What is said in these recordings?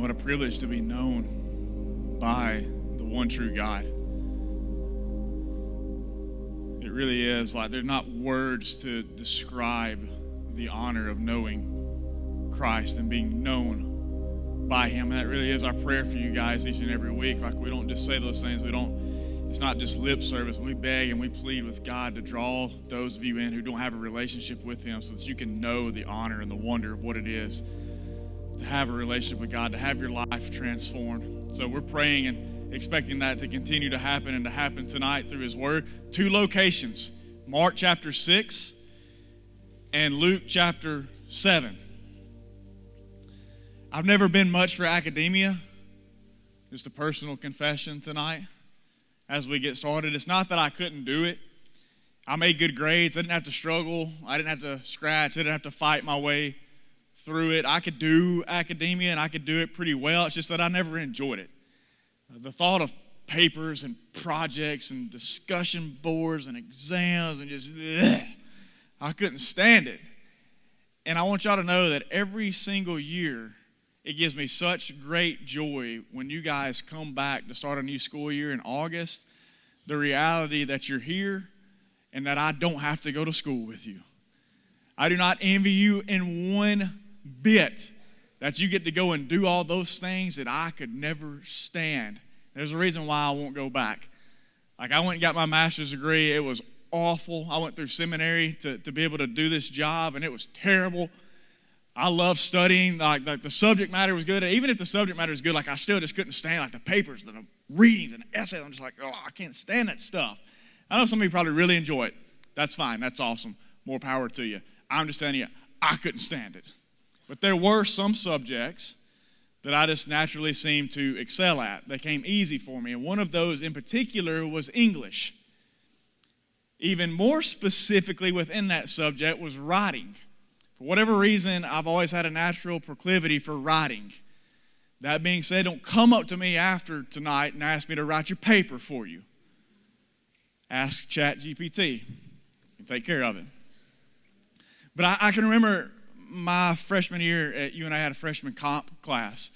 Man, what a privilege to be known by the one true God. It really is like there's not words to describe the honor of knowing Christ and being known by Him. And that really is our prayer for you guys each and every week. Like, we don't just say those things. It's not just lip service. We beg and we plead with God to draw those of you in who don't have a relationship with Him so that you can know the honor and the wonder of what it is to have a relationship with God, to have your life transformed. So we're praying and expecting that to continue to happen and to happen tonight through His Word. 2 locations, Mark chapter 6 and Luke chapter 7. I've never been much for academia. Just a personal confession tonight as we get started. It's not that I couldn't do it. I made good grades. I didn't have to struggle. I didn't have to scratch. I didn't have to fight my way through it. I could do academia and I could do it pretty well. It's just that I never enjoyed it. The thought of papers and projects and discussion boards and exams and just, I couldn't stand it. And I want y'all to know that every single year, it gives me such great joy when you guys come back to start a new school year in August, the reality that you're here and that I don't have to go to school with you. I do not envy you in one bit that you get to go and do all those things that I could never stand. There's a reason why I won't go back. Like, I went and got my master's degree. It was awful. I went through seminary to be able to do this job, and it was terrible. I love studying. Like the subject matter was good. Even if the subject matter is good, like, I still just couldn't stand like the papers, the readings, and essays. I'm just like, oh, I can't stand that stuff. I know some of you probably really enjoy it. That's fine. That's awesome. More power to you. I'm just telling you, I couldn't stand it. But there were some subjects that I just naturally seemed to excel at. They came easy for me. And one of those in particular was English. Even more specifically within that subject was writing. For whatever reason, I've always had a natural proclivity for writing. That being said, don't come up to me after tonight and ask me to write your paper for you. Ask ChatGPT. You can take care of it. But I can remember my freshman year at UNI had a freshman comp class.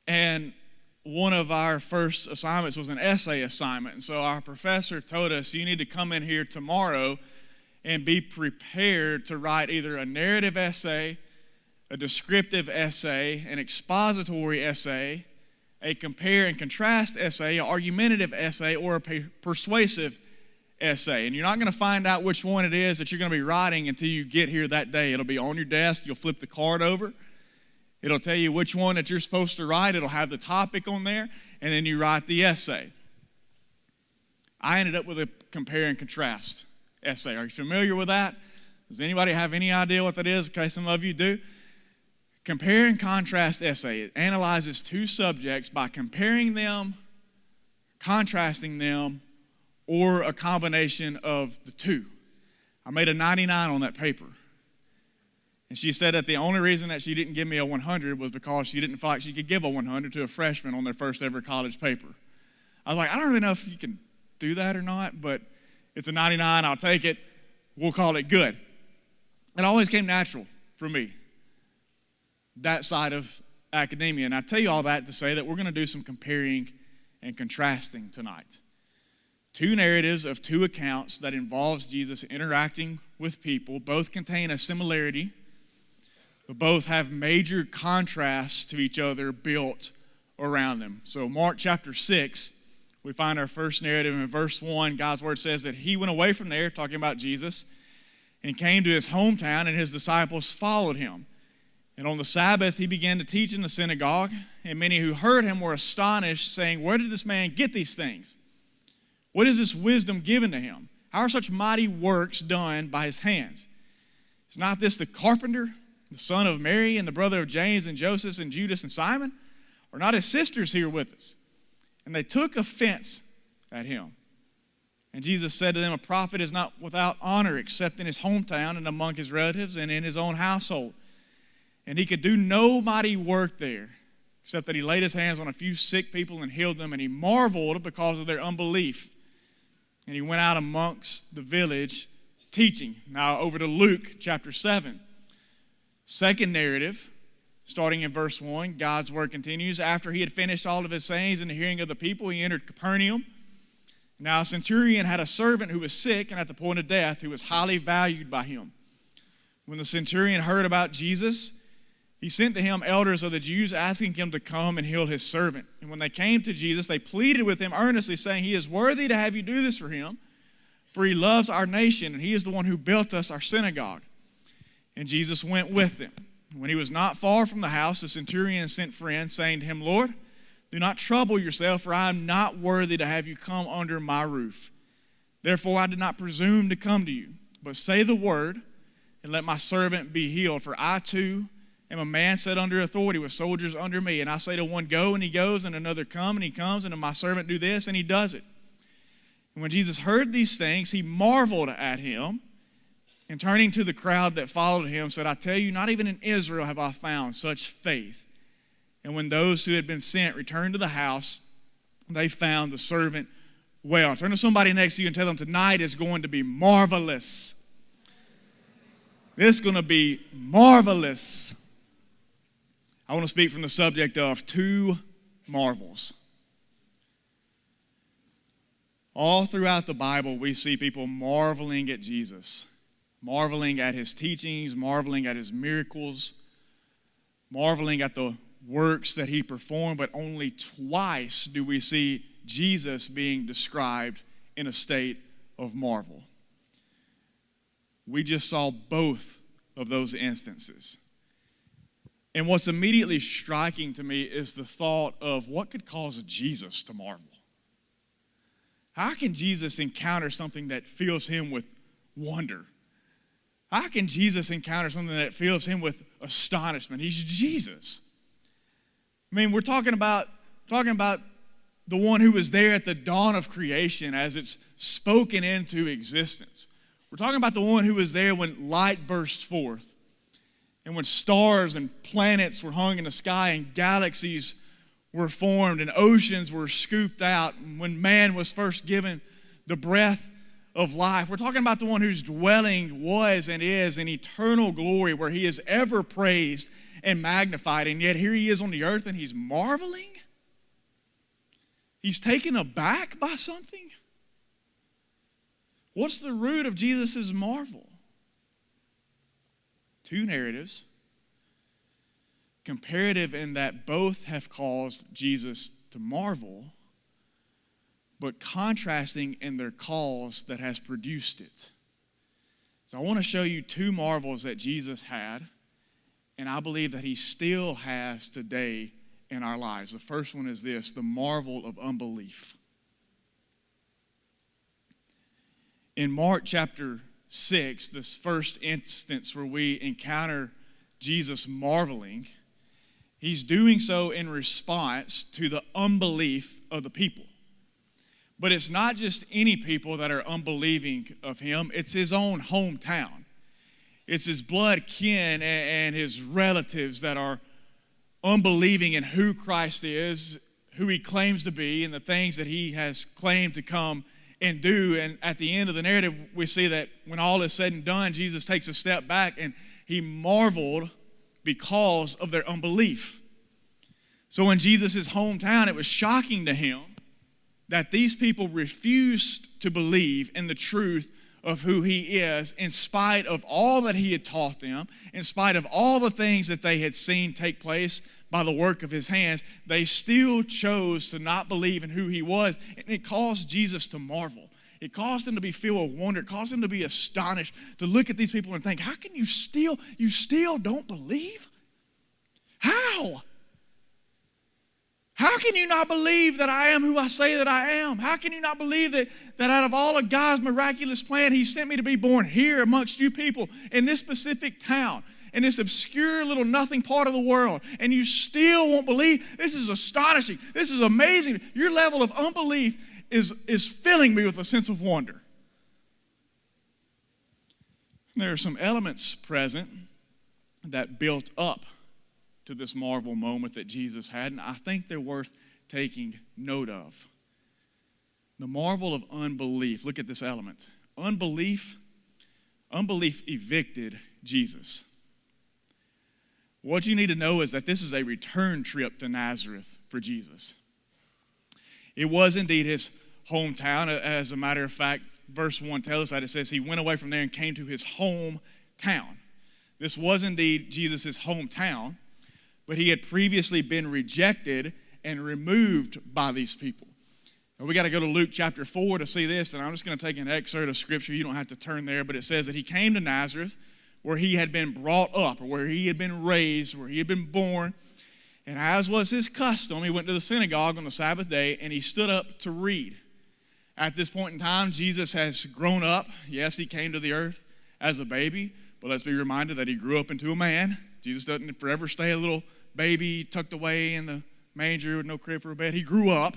And one of our first assignments was an essay assignment. And so our professor told us, you need to come in here tomorrow and be prepared to write either a narrative essay, a descriptive essay, an expository essay, a compare and contrast essay, an argumentative essay, or a persuasive essay. And you're not going to find out which one it is that you're going to be writing until you get here that day. It'll be on your desk. You'll flip the card over. It'll tell you which one that you're supposed to write. It'll have the topic on there, and then you write the essay. I ended up with a compare and contrast essay. Are you familiar with that? Does anybody have any idea what that is? Okay, some of you do. Compare and contrast essay. It analyzes two subjects by comparing them, contrasting them, or a combination of the two. I made a 99 on that paper. And she said that the only reason that she didn't give me a 100 was because she didn't feel like she could give a 100 to a freshman on their first ever college paper. I was like, I don't really know if you can do that or not, but it's a 99. I'll take it. We'll call it good. It always came natural for me, that side of academia. And I tell you all that to say that we're going to do some comparing and contrasting tonight. Two narratives of two accounts that involves Jesus interacting with people. Both contain a similarity, but both have major contrasts to each other built around them. So Mark chapter 6, we find our first narrative in verse 1. God's word says that he went away from there, talking about Jesus, and came to his hometown, and his disciples followed him. And on the Sabbath he began to teach in the synagogue, and many who heard him were astonished, saying, where did this man get these things? What is this wisdom given to him? How are such mighty works done by his hands? Is not this the carpenter, the son of Mary, and the brother of James and Joseph and Judas and Simon? Are not his sisters here with us? And they took offense at him. And Jesus said to them, a prophet is not without honor except in his hometown and among his relatives and in his own household. And he could do no mighty work there, except that he laid his hands on a few sick people and healed them, and he marveled because of their unbelief. And he went out amongst the village teaching. Now over to Luke chapter 7. Second narrative, Starting in verse 1, God's word continues. After he had finished all of his sayings in the hearing of the people, he entered Capernaum. Now a centurion had a servant who was sick and at the point of death, who was highly valued by him. When the centurion heard about Jesus, he sent to him elders of the Jews, asking him to come and heal his servant. And when they came to Jesus, they pleaded with him earnestly, saying, he is worthy to have you do this for him, for he loves our nation, and he is the one who built us our synagogue. And Jesus went with them. When he was not far from the house, the centurion sent friends, saying to him, Lord, do not trouble yourself, for I am not worthy to have you come under my roof. Therefore I did not presume to come to you, but say the word, and let my servant be healed. For I too am a man set under authority with soldiers under me. And I say to one, go, and he goes, and another, come, and he comes, and to my servant, do this, and he does it. And when Jesus heard these things, he marveled at him. And turning to the crowd that followed him, said, I tell you, not even in Israel have I found such faith. And when those who had been sent returned to the house, they found the servant well. Turn to somebody next to you and tell them, tonight is going to be marvelous. It's going to be marvelous. I want to speak from the subject of two marvels. All throughout the Bible, we see people marveling at Jesus. Marveling at his teachings, marveling at his miracles, marveling at the works that he performed, but only twice do we see Jesus being described in a state of marvel. We just saw both of those instances. And what's immediately striking to me is the thought of what could cause Jesus to marvel. How can Jesus encounter something that fills him with wonder? How can Jesus encounter something that fills him with astonishment? He's Jesus. I mean, we're talking about the one who was there at the dawn of creation as it's spoken into existence. We're talking about the one who was there when light burst forth and when stars and planets were hung in the sky and galaxies were formed and oceans were scooped out and when man was first given the breath of life. We're talking about the one whose dwelling was and is in eternal glory, where he is ever praised and magnified, and yet here he is on the earth and he's marveling. He's taken aback by something. What's the root of Jesus' marvel? Two narratives, comparative in that both have caused Jesus to marvel, but contrasting in their cause that has produced it. So I want to show you two marvels that Jesus had, and I believe that he still has today in our lives. The first one is this, the marvel of unbelief. In Mark chapter 6, this first instance where we encounter Jesus marveling, he's doing so in response to the unbelief of the people. But it's not just any people that are unbelieving of him. It's his own hometown. It's his blood kin and his relatives that are unbelieving in who Christ is, who he claims to be, and the things that he has claimed to come and do. And at the end of the narrative, we see that when all is said and done, Jesus takes a step back and he marveled because of their unbelief. So in Jesus' hometown, it was shocking to him that these people refused to believe in the truth of who he is in spite of all that he had taught them, in spite of all the things that they had seen take place by the work of his hands. They still chose to not believe in who he was, and it caused Jesus to marvel. It caused him to be filled with wonder. It caused him to be astonished, to look at these people and think, how can you still don't believe? How? How can you not believe that I am who I say that I am? How can you not believe that out of all of God's miraculous plan, he sent me to be born here amongst you people in this specific town, in this obscure little nothing part of the world, and you still won't believe? This is astonishing. This is amazing. Your level of unbelief is filling me with a sense of wonder. There are some elements present that built up to this marvel moment that Jesus had, and I think they're worth taking note of. The marvel of unbelief. Look at this element. Unbelief evicted Jesus. What you need to know is that this is a return trip to Nazareth for Jesus. It was indeed his hometown. As a matter of fact, verse 1 tells us that it says he went away from there and came to his hometown. This was indeed Jesus' hometown, but he had previously been rejected and removed by these people. Now, we got to go to Luke chapter 4 to see this, and I'm just going to take an excerpt of Scripture. You don't have to turn there, but it says that he came to Nazareth, where he had been brought up, or where he had been raised, where he had been born. And as was his custom, he went to the synagogue on the Sabbath day, and he stood up to read. At this point in time, Jesus has grown up. Yes, he came to the earth as a baby, but let's be reminded that he grew up into a man. Jesus doesn't forever stay a little baby tucked away in the manger with no crib for a bed. He grew up.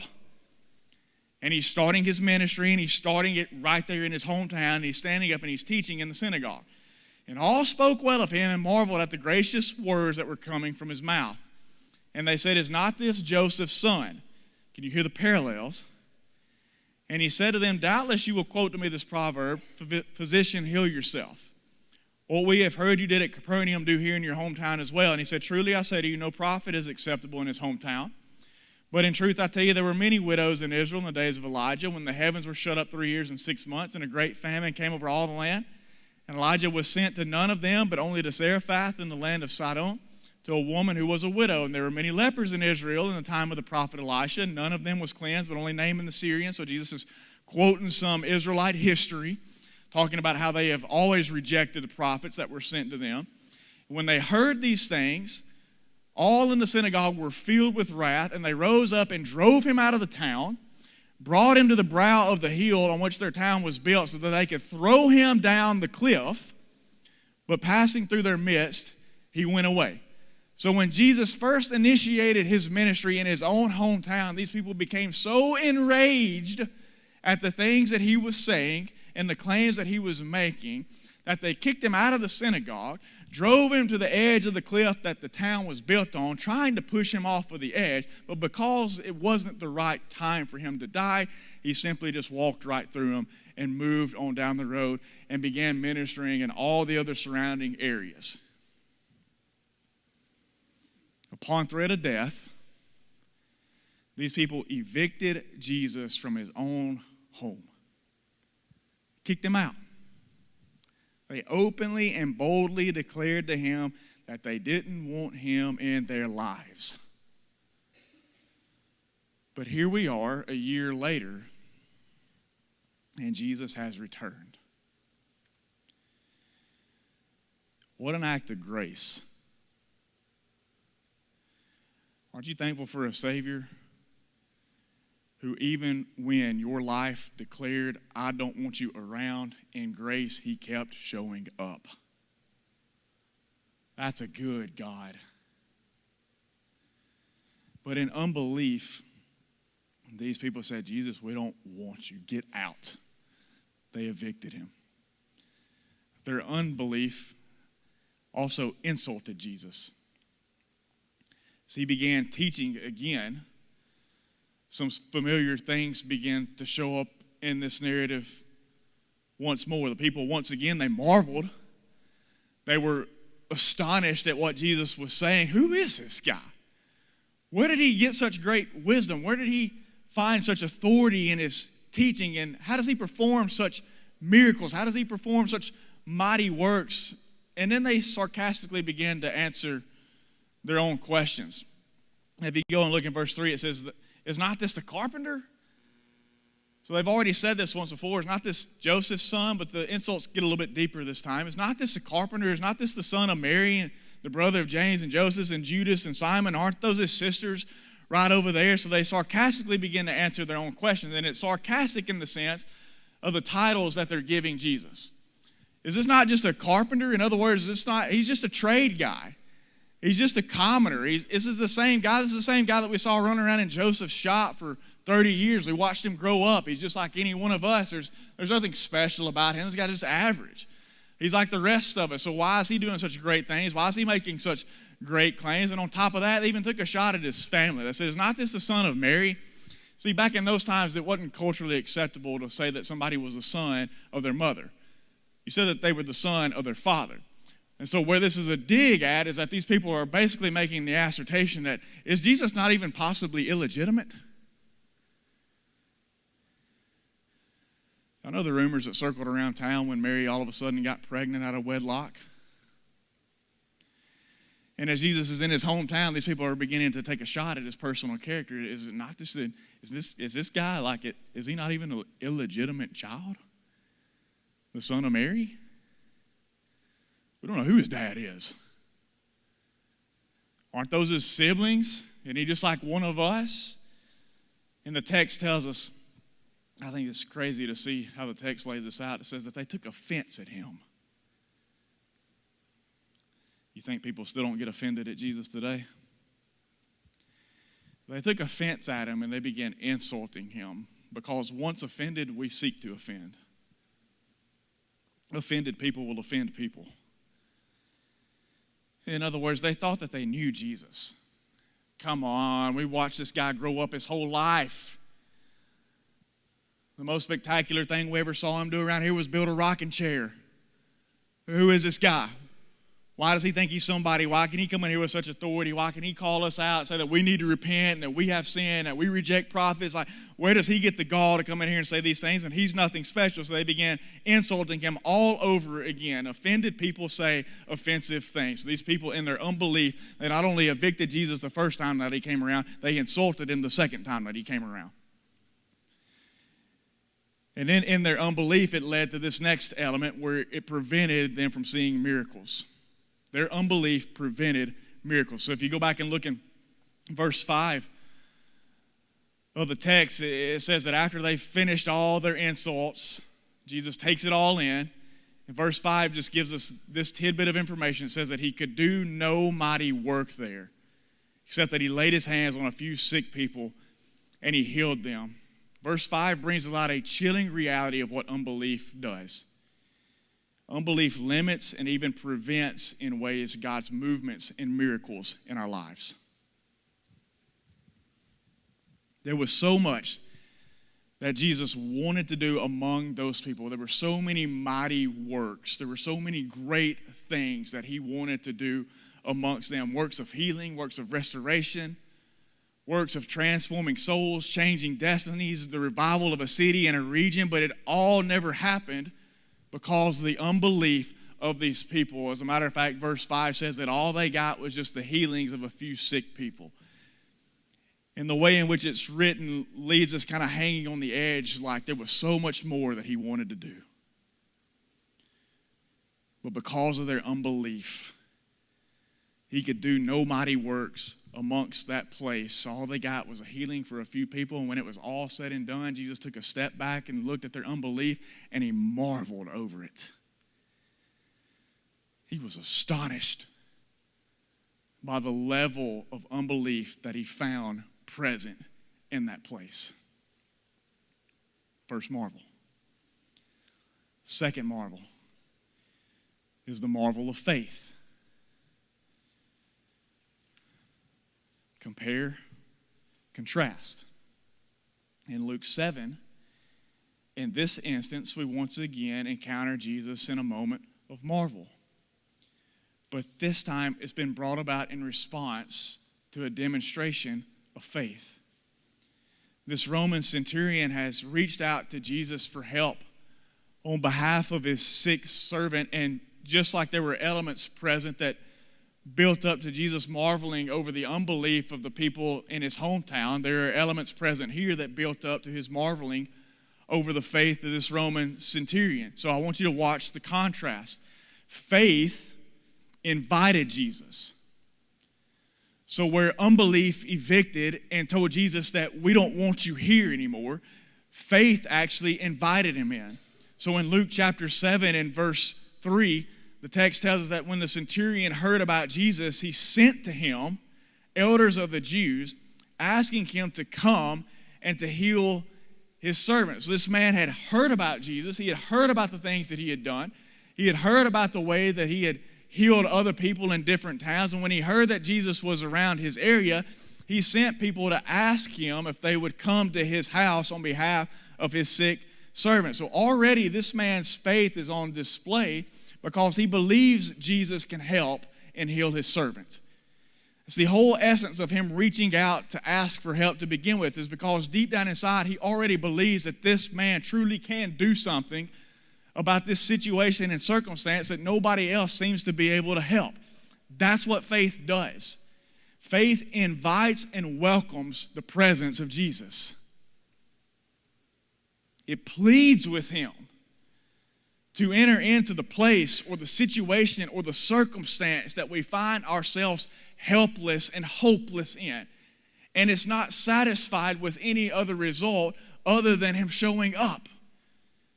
And he's starting his ministry, and he's starting it right there in his hometown. And he's standing up and he's teaching in the synagogue. And all spoke well of him and marveled at the gracious words that were coming from his mouth. And they said, "Is not this Joseph's son?" Can you hear the parallels? And he said to them, "Doubtless you will quote to me this proverb, 'Physician, heal yourself. What we have heard you did at Capernaum, do here in your hometown as well.' And he said, 'Truly I say to you, no prophet is acceptable in his hometown. But in truth, I tell you, there were many widows in Israel in the days of Elijah, when the heavens were shut up 3 years and 6 months, and a great famine came over all the land. And Elijah was sent to none of them, but only to Zarephath in the land of Sidon, to a woman who was a widow. And there were many lepers in Israel in the time of the prophet Elisha. None of them was cleansed, but only Naaman the Syrian." So Jesus is quoting some Israelite history, talking about how they have always rejected the prophets that were sent to them. When they heard these things, all in the synagogue were filled with wrath, and they rose up and drove him out of the town, brought him to the brow of the hill on which their town was built, so that they could throw him down the cliff. But passing through their midst, he went away. So when Jesus first initiated his ministry in his own hometown, these people became so enraged at the things that he was saying and the claims that he was making that they kicked him out of the synagogue, drove him to the edge of the cliff that the town was built on, trying to push him off of the edge. But because it wasn't the right time for him to die, he simply just walked right through him and moved on down the road and began ministering in all the other surrounding areas. Upon threat of death, these people evicted Jesus from his own home, kicked him out. They openly and boldly declared to him that they didn't want him in their lives. But here we are a year later, and Jesus has returned. What an act of grace. Aren't you thankful for a Savior who, even when your life declared, "I don't want you around," in grace, he kept showing up? That's a good God. But in unbelief, these people said, "Jesus, we don't want you. Get out." They evicted him. Their unbelief also insulted Jesus. So he began teaching again. Some familiar things began to show up in this narrative once more. The people, once again, they marveled. They were astonished at what Jesus was saying. Who is this guy? Where did he get such great wisdom? Where did he find such authority in his teaching? And how does he perform such miracles? How does he perform such mighty works? And then they sarcastically began to answer their own questions. If you go and look in verse 3, it says, "Is not this the carpenter?" So they've already said this once before. Is not this Joseph's son? But the insults get a little bit deeper this time. Is not this the carpenter? Is not this the son of Mary, and the brother of James and Joseph and Judas and Simon? Aren't those his sisters right over there? So they sarcastically begin to answer their own questions. And it's sarcastic in the sense of the titles that they're giving Jesus. Is this not just a carpenter? In other words, he's just a trade guy. He's just a commoner. This is the same guy. This is the same guy that we saw running around in Joseph's shop for 30 years. We watched him grow up. He's just like any one of us. There's nothing special about him. This guy's just average. He's like the rest of us. So why is he doing such great things? Why is he making such great claims? And on top of that, they even took a shot at his family. They said, "Is not this the son of Mary?" See, back in those times, it wasn't culturally acceptable to say that somebody was the son of their mother. You said that they were the son of their father. And so where this is a dig at is that these people are basically making the assertion that, is Jesus not even possibly illegitimate? I know the rumors that circled around town when Mary all of a sudden got pregnant out of wedlock. And as Jesus is in his hometown, these people are beginning to take a shot at his personal character. Is it not this? Is this guy like it? Is he not even an illegitimate child? The son of Mary? We don't know who his dad is. Aren't those his siblings? Isn't he just like one of us? And the text tells us, I think it's crazy to see how the text lays this out. It says that they took offense at him. You think people still don't get offended at Jesus today? They took offense at him and they began insulting him, because once offended, we seek to offend. Offended people will offend people. In other words, they thought that they knew Jesus. Come on, we watched this guy grow up his whole life. The most spectacular thing we ever saw him do around here was build a rocking chair. Who is this guy? Why does he think he's somebody? Why can he come in here with such authority? Why can he call us out and say that we need to repent and that we have sin, that we reject prophets? Like, where does he get the gall to come in here and say these things? And he's nothing special. So they began insulting him all over again. Offended people say offensive things. These people, in their unbelief, they not only evicted Jesus the first time that he came around, they insulted him the second time that he came around. And then in their unbelief, it led to this next element where it prevented them from seeing miracles. Their unbelief prevented miracles. So if you go back and look in verse 5 of the text, it says that after they finished all their insults, Jesus takes it all in. And verse 5 just gives us this tidbit of information. It says that he could do no mighty work there, except that he laid his hands on a few sick people and he healed them. Verse 5 brings about a chilling reality of what unbelief does. Unbelief limits and even prevents in ways God's movements and miracles in our lives. There was so much that Jesus wanted to do among those people. There were so many mighty works. There were so many great things that he wanted to do amongst them. Works of healing, works of restoration, works of transforming souls, changing destinies, the revival of a city and a region, but it all never happened because of the unbelief of these people. As a matter of fact, verse 5 says that all they got was just the healings of a few sick people. And the way in which it's written leaves us kind of hanging on the edge, like there was so much more that he wanted to do. But because of their unbelief, he could do no mighty works amongst that place. All they got was a healing for a few people. And when it was all said and done, Jesus took a step back and looked at their unbelief and he marveled over it. He was astonished by the level of unbelief that he found present in that place. First marvel. Second marvel is the marvel of faith. Compare, contrast. In Luke 7, in this instance, we once again encounter Jesus in a moment of marvel. But this time, it's been brought about in response to a demonstration of faith. This Roman centurion has reached out to Jesus for help on behalf of his sick servant, and just like there were elements present that built up to Jesus marveling over the unbelief of the people in his hometown, there are elements present here that built up to his marveling over the faith of this Roman centurion. So I want you to watch the contrast. Faith invited Jesus. So where unbelief evicted and told Jesus that we don't want you here anymore, faith actually invited him in. So in Luke chapter 7 and verse 3, the text tells us that when the centurion heard about Jesus, he sent to him elders of the Jews, asking him to come and to heal his servant. So this man had heard about Jesus. He had heard about the things that he had done. He had heard about the way that he had healed other people in different towns. And when he heard that Jesus was around his area, he sent people to ask him if they would come to his house on behalf of his sick servant. So already this man's faith is on display because he believes Jesus can help and heal his servant. It's the whole essence of him reaching out to ask for help to begin with, is because deep down inside he already believes that this man truly can do something about this situation and circumstance that nobody else seems to be able to help. That's what faith does. Faith invites and welcomes the presence of Jesus. It pleads with him to enter into the place or the situation or the circumstance that we find ourselves helpless and hopeless in. And it's not satisfied with any other result other than him showing up.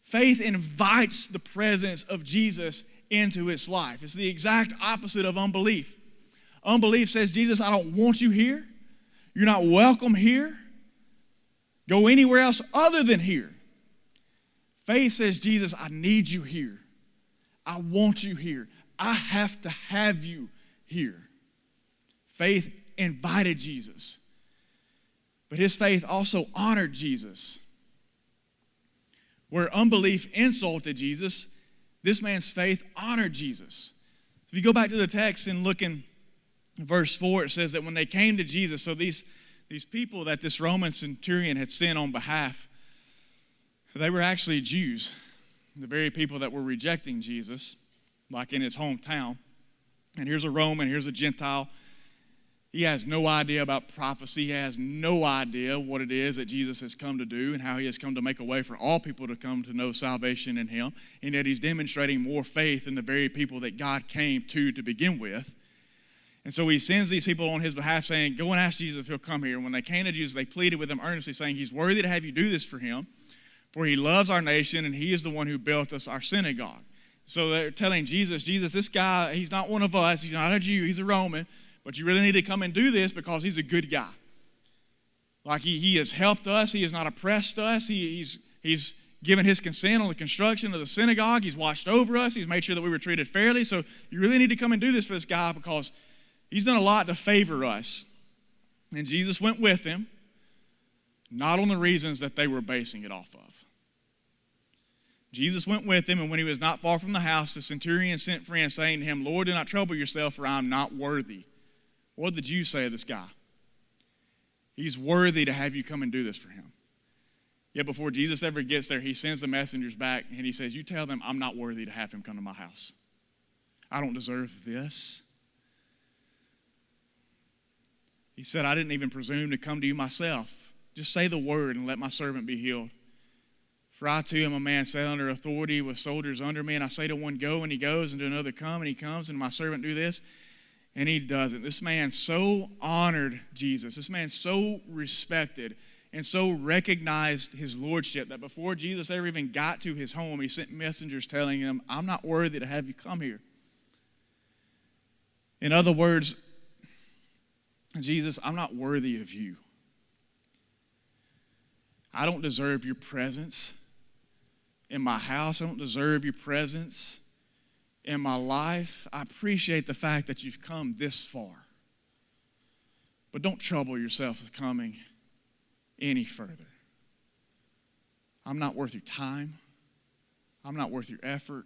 Faith invites the presence of Jesus into its life. It's the exact opposite of unbelief. Unbelief says, Jesus, I don't want you here. You're not welcome here. Go anywhere else other than here. Faith says, Jesus, I need you here. I want you here. I have to have you here. Faith invited Jesus. But his faith also honored Jesus. Where unbelief insulted Jesus, this man's faith honored Jesus. If you go back to the text and look in verse 4, it says that when they came to Jesus, so these people that this Roman centurion had sent on behalf, they were actually Jews, the very people that were rejecting Jesus, like in his hometown. And here's a Roman, here's a Gentile. He has no idea about prophecy. He has no idea what it is that Jesus has come to do and how he has come to make a way for all people to come to know salvation in him. And yet he's demonstrating more faith in the very people that God came to begin with. And so he sends these people on his behalf saying, go and ask Jesus if he'll come here. And when they came to Jesus, they pleaded with him earnestly saying, he's worthy to have you do this for him, for he loves our nation and he is the one who built us our synagogue. So they're telling Jesus, this guy, he's not one of us. He's not a Jew. He's a Roman. But you really need to come and do this because he's a good guy. Like he has helped us. He has not oppressed us. He's given his consent on the construction of the synagogue. He's watched over us. He's made sure that we were treated fairly. So you really need to come and do this for this guy because he's done a lot to favor us. And Jesus went with him, not on the reasons that they were basing it off of. Jesus went with him, and when he was not far from the house, the centurion sent for him, saying to him, Lord, do not trouble yourself, for I am not worthy. What did the Jews say of this guy? He's worthy to have you come and do this for him. Yet before Jesus ever gets there, he sends the messengers back, and he says, you tell them I'm not worthy to have him come to my house. I don't deserve this. He said, I didn't even presume to come to you myself. Just say the word and let my servant be healed. For I too am a man set under authority with soldiers under me, and I say to one, go, and he goes, and to another, come, and he comes, and my servant do this, and he doesn't. This man so honored Jesus. This man so respected and so recognized his lordship that before Jesus ever even got to his home, he sent messengers telling him, I'm not worthy to have you come here. In other words, Jesus, I'm not worthy of you. I don't deserve your presence in my house. I don't deserve your presence in my life. I appreciate the fact that you've come this far. But don't trouble yourself with coming any further. I'm not worth your time. I'm not worth your effort.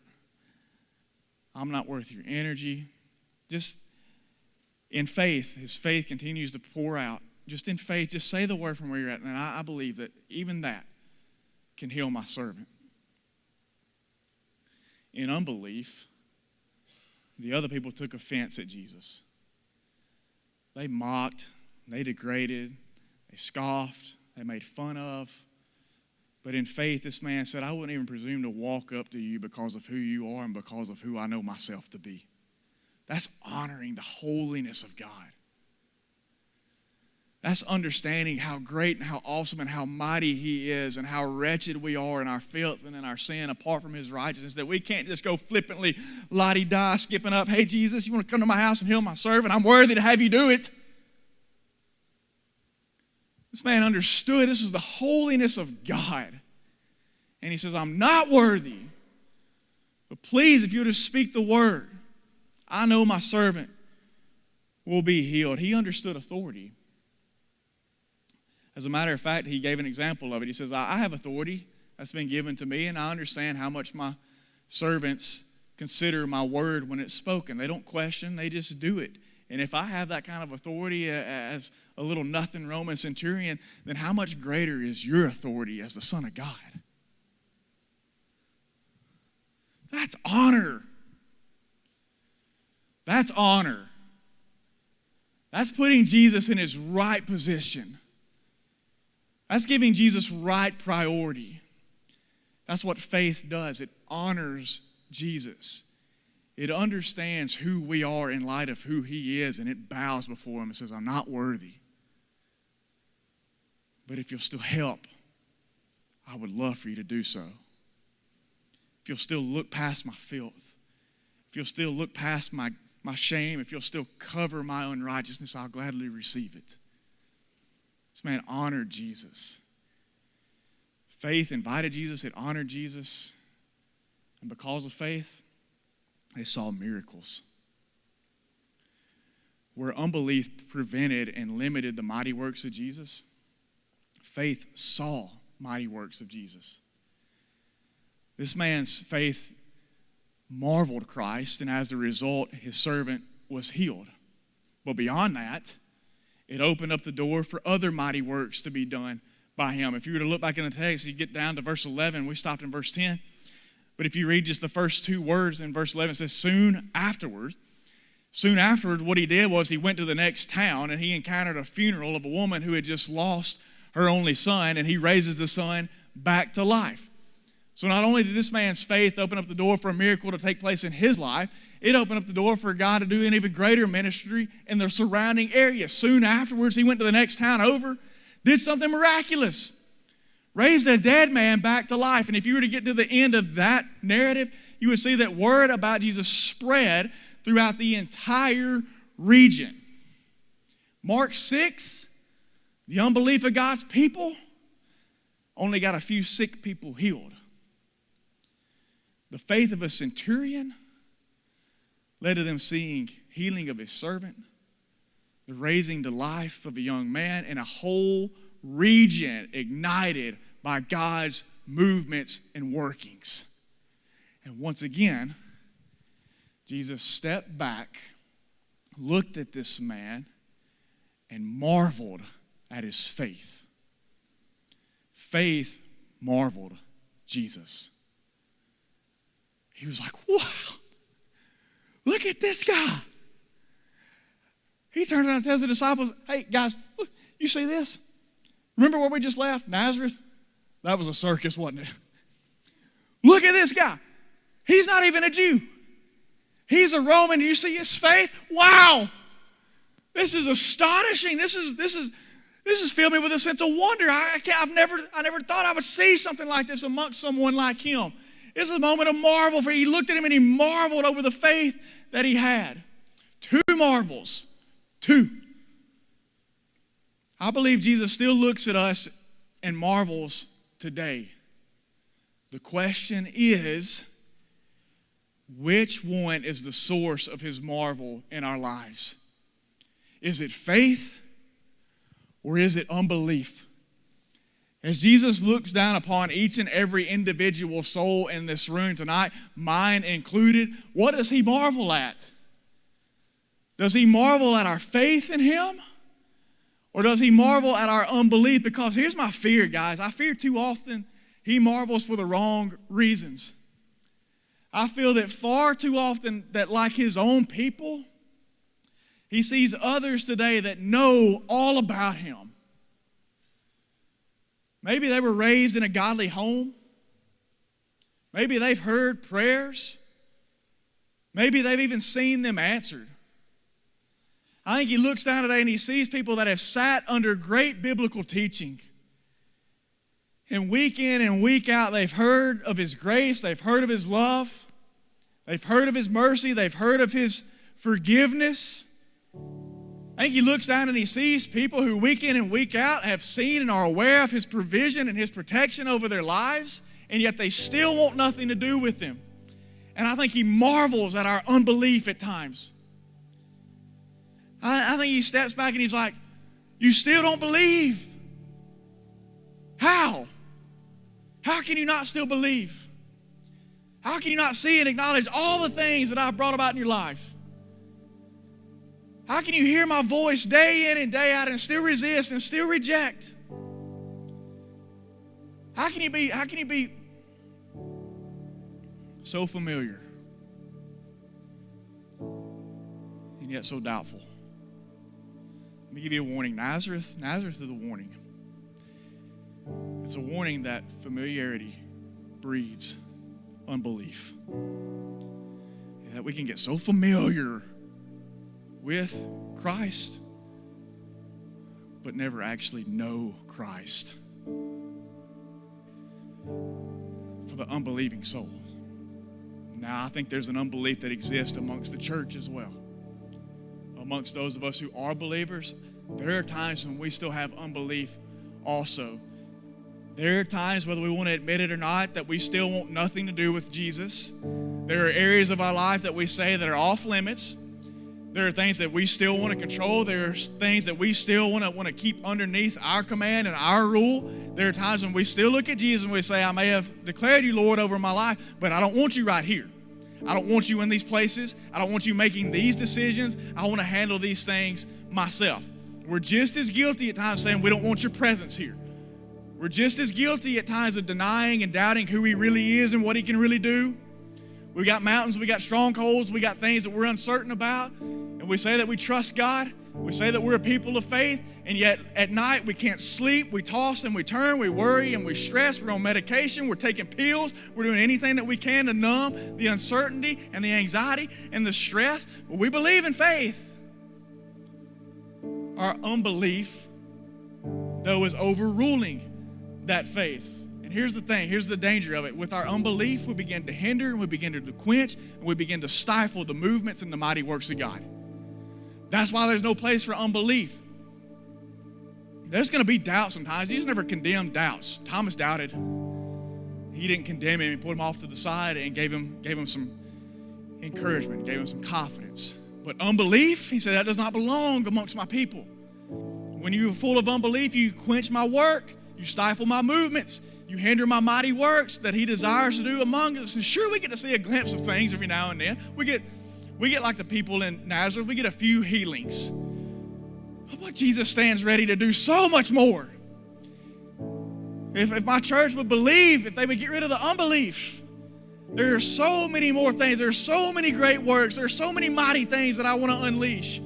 I'm not worth your energy. Just in faith, his faith continues to pour out. Just in faith, just say the word from where you're at. And I believe that even that can heal my servant. In unbelief, the other people took offense at Jesus. They mocked, they degraded, they scoffed, they made fun of. But in faith, this man said, I wouldn't even presume to walk up to you because of who you are and because of who I know myself to be. That's honoring the holiness of God. That's understanding how great and how awesome and how mighty he is and how wretched we are in our filth and in our sin apart from his righteousness, that we can't just go flippantly, la-di-da, skipping up, hey, Jesus, you want to come to my house and heal my servant? I'm worthy to have you do it. This man understood this was the holiness of God. And he says, I'm not worthy, but please, if you would just speak the word, I know my servant will be healed. He understood authority. As a matter of fact, he gave an example of it. He says, I have authority that's been given to me, and I understand how much my servants consider my word when it's spoken. They don't question, they just do it. And if I have that kind of authority as a little nothing Roman centurion, then how much greater is your authority as the Son of God? That's honor. That's honor. That's putting Jesus in his right position. That's giving Jesus right priority. That's what faith does. It honors Jesus. It understands who we are in light of who he is, and it bows before him and says, I'm not worthy. But if you'll still help, I would love for you to do so. If you'll still look past my filth, if you'll still look past my shame, if you'll still cover my unrighteousness, I'll gladly receive it. This man honored Jesus. Faith invited Jesus, it honored Jesus. And because of faith, they saw miracles. Where unbelief prevented and limited the mighty works of Jesus, faith saw mighty works of Jesus. This man's faith marveled Christ, and as a result, his servant was healed. But beyond that, it opened up the door for other mighty works to be done by him. If you were to look back in the text, you get down to verse 11. We stopped in verse 10. But if you read just the first two words in verse 11, it says, soon afterwards, what he did was he went to the next town and he encountered a funeral of a woman who had just lost her only son, and he raises the son back to life. So not only did this man's faith open up the door for a miracle to take place in his life, it opened up the door for God to do an even greater ministry in the surrounding area. Soon afterwards, he went to the next town over, did something miraculous, raised a dead man back to life. And if you were to get to the end of that narrative, you would see that word about Jesus spread throughout the entire region. Mark 6, the unbelief of God's people only got a few sick people healed. The faith of a centurion led to them seeing healing of his servant, the raising to life of a young man, and a whole region ignited by God's movements and workings. And once again, Jesus stepped back, looked at this man, and marveled at his faith. Faith marveled Jesus. He was like, wow, look at this guy. He turns around and tells the disciples, hey, guys, look, you see this? Remember where we just left? Nazareth? That was a circus, wasn't it? Look at this guy. He's not even a Jew. He's a Roman. You see his faith? Wow. This is astonishing. This has filled me with a sense of wonder. I never thought I would see something like this amongst someone like him. This is a moment of marvel for he looked at him and he marveled over the faith that he had. Two marvels. Two. I believe Jesus still looks at us and marvels today. The question is, which one is the source of his marvel in our lives? Is it faith or is it unbelief? As Jesus looks down upon each and every individual soul in this room tonight, mine included, what does he marvel at? Does he marvel at our faith in him? Or does he marvel at our unbelief? Because here's my fear, guys. I fear too often he marvels for the wrong reasons. I feel that far too often that like his own people, he sees others today that know all about him. Maybe they were raised in a godly home. Maybe they've heard prayers. Maybe they've even seen them answered. I think he looks down today and he sees people that have sat under great biblical teaching. And week in and week out, they've heard of his grace. They've heard of his love. They've heard of his mercy. They've heard of his forgiveness. I think he looks down and he sees people who week in and week out have seen and are aware of his provision and his protection over their lives, and yet they still want nothing to do with him. And I think he marvels at our unbelief at times. I think he steps back and he's like, you still don't believe? How? How can you not still believe? How can you not see and acknowledge all the things that I've brought about in your life? How can you hear my voice day in and day out and still resist and still reject? How can you be so familiar and yet so doubtful? Let me give you a warning. Nazareth is a warning. It's a warning that familiarity breeds unbelief. That we can get so familiar with Christ, but never actually know Christ. For the unbelieving soul. Now, I think there's an unbelief that exists amongst the church as well. Amongst those of us who are believers, there are times when we still have unbelief also. There are times, whether we want to admit it or not, that we still want nothing to do with Jesus. There are areas of our life that we say that are off limits. There are things that we still want to control. There are things that we still want to keep underneath our command and our rule. There are times when we still look at Jesus and we say, I may have declared you Lord over my life, but I don't want you right here. I don't want you in these places. I don't want you making these decisions. I want to handle these things myself. We're just as guilty at times saying we don't want your presence here. We're just as guilty at times of denying and doubting who he really is and what he can really do. We got mountains, we got strongholds, we got things that we're uncertain about. And we say that we trust God. We say that we're a people of faith. And yet at night we can't sleep. We toss and we turn. We worry and we stress. We're on medication. We're taking pills. We're doing anything that we can to numb the uncertainty and the anxiety and the stress. But we believe in faith. Our unbelief, though, is overruling that faith. And here's the thing, here's the danger of it. With our unbelief, we begin to hinder and we begin to quench and we begin to stifle the movements and the mighty works of God. That's why there's no place for unbelief. There's going to be doubt sometimes. Jesus never condemned doubts. Thomas doubted. He didn't condemn him. He put him off to the side and gave him some encouragement, gave him some confidence. But unbelief, he said, that does not belong amongst my people. When you're full of unbelief, you quench my work. You stifle my movements. You hinder my mighty works that he desires to do among us. And sure, we get to see a glimpse of things every now and then. We get like the people in Nazareth. We get a few healings. But Jesus stands ready to do so much more. If my church would believe, if they would get rid of the unbelief, there are so many more things. There are so many great works. There are so many mighty things that I want to unleash.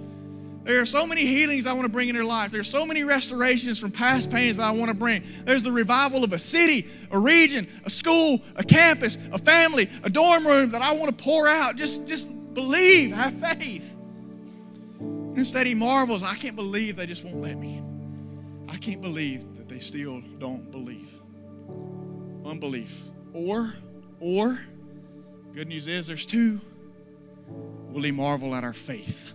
There are so many healings I want to bring in their life. There's so many restorations from past pains that I want to bring. There's the revival of a city, a region, a school, a campus, a family, a dorm room that I want to pour out. Just believe, have faith. Instead, he marvels, I can't believe they just won't let me. I can't believe that they still don't believe. Unbelief. Or, good news is there's two. Will he marvel at our faith?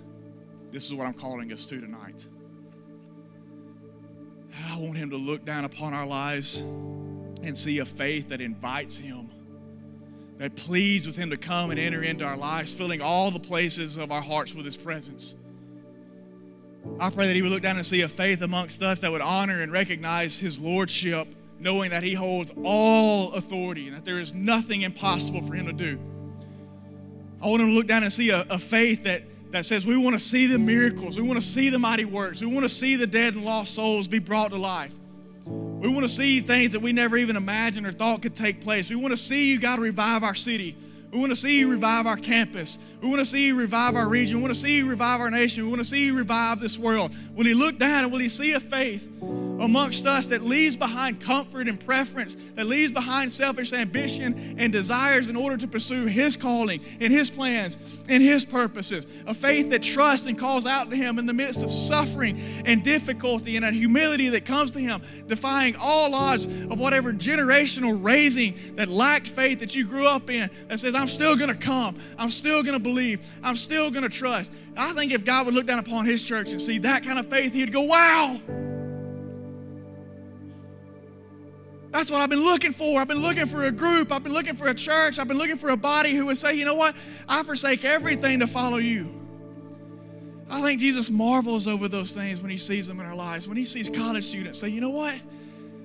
This is what I'm calling us to tonight. I want him to look down upon our lives and see a faith that invites him, that pleads with him to come and enter into our lives, filling all the places of our hearts with his presence. I pray that he would look down and see a faith amongst us that would honor and recognize his lordship, knowing that he holds all authority and that there is nothing impossible for him to do. I want him to look down and see a faith that says we want to see the miracles. We want to see the mighty works. We want to see the dead and lost souls be brought to life. We want to see things that we never even imagined or thought could take place. We want to see you, God, revive our city. We want to see you revive our campus. We want to see you revive our region. We want to see you revive our nation. We want to see you revive this world. Will he look down and will he see a faith amongst us that leaves behind comfort and preference, that leaves behind selfish ambition and desires in order to pursue his calling and his plans and his purposes? A faith that trusts and calls out to him in the midst of suffering and difficulty and a humility that comes to him, defying all odds of whatever generational raising that lacked faith that you grew up in, that says, I'm still going to come. I'm still going to believe. I'm still going to trust. I think if God would look down upon his church and see that kind of faith, he'd go, wow. That's what I've been looking for. I've been looking for a group. I've been looking for a church. I've been looking for a body who would say, you know what? I forsake everything to follow you. I think Jesus marvels over those things when he sees them in our lives. When he sees college students say, you know what?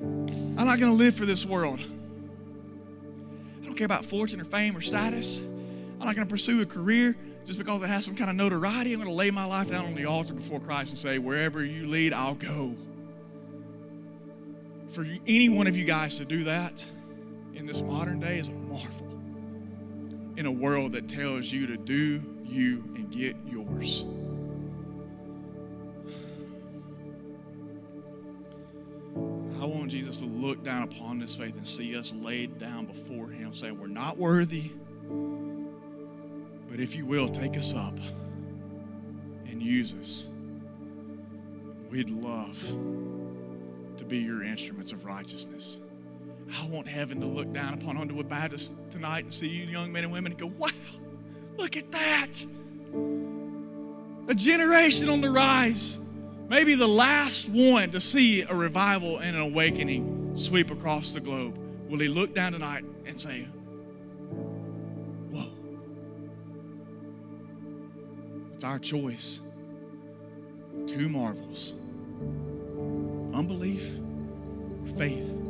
I'm not going to live for this world. I don't care about fortune or fame or status. I'm not going to pursue a career just because it has some kind of notoriety. I'm going to lay my life down on the altar before Christ and say, wherever you lead, I'll go. For any one of you guys to do that in this modern day is a marvel in a world that tells you to do you and get yours. I want Jesus to look down upon this faith and see us laid down before him, saying we're not worthy, but if you will, take us up and use us. We'd love to be your instruments of righteousness. I want heaven to look down upon Underwood Baptist tonight and see you young men and women and go, wow, look at that. A generation on the rise. Maybe the last one to see a revival and an awakening sweep across the globe. Will he look down tonight and say, whoa. It's our choice. Two marvels. Unbelief, faith.